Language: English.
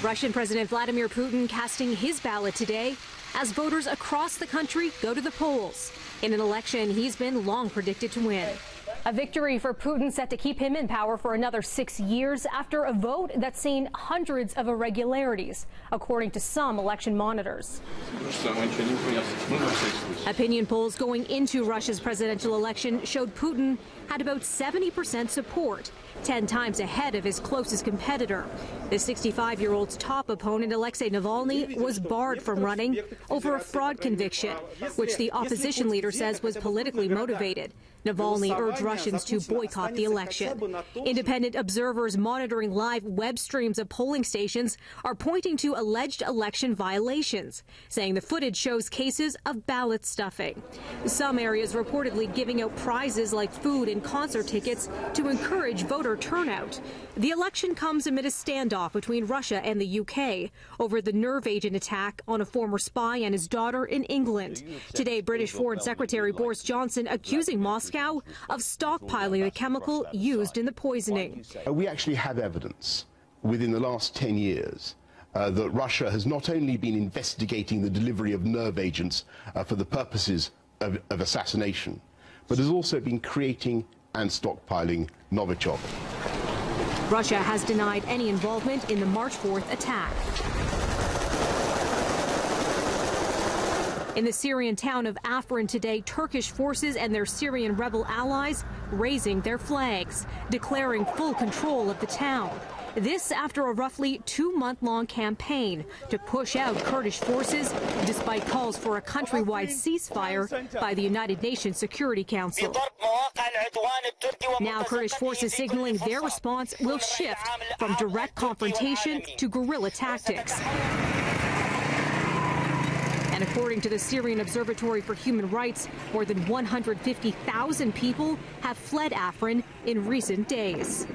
Russian President Vladimir Putin casting his ballot today as voters across the country go to the polls in an election he's been long predicted to win. A victory for Putin set to keep him in power for another 6 years after a vote that's seen hundreds of irregularities, according to some election monitors. Opinion polls going into Russia's presidential election showed Putin had about 70% support, 10 times ahead of his closest competitor. The 65-year-old's top opponent, Alexei Navalny, was barred from running over a fraud conviction, which the opposition leader says was politically motivated. Navalny urged Russians to boycott the election. Independent observers monitoring live web streams of polling stations are pointing to alleged election violations, saying the footage shows cases of ballot stuffing. Some areas reportedly giving out prizes like food and concert tickets to encourage voter turnout. The election comes amid a standoff between Russia and the UK over the nerve agent attack on a former spy and his daughter in England. Today, British Foreign Secretary Boris Johnson accusing Moscow of stockpiling the chemical used in the poisoning. We actually have evidence within the last 10 years that Russia has not only been investigating the delivery of nerve agents for the purposes of assassination, but has also been creating and stockpiling Novichok. Russia has denied any involvement in the March 4th attack. In the Syrian town of Afrin today, Turkish forces and their Syrian rebel allies raising their flags, declaring full control of the town. This after a roughly 2-month-long campaign to push out Kurdish forces, despite calls for a countrywide ceasefire by the United Nations Security Council. Now Kurdish forces signaling their response will shift from direct confrontation to guerrilla tactics. And according to the Syrian Observatory for Human Rights, more than 150,000 people have fled Afrin in recent days.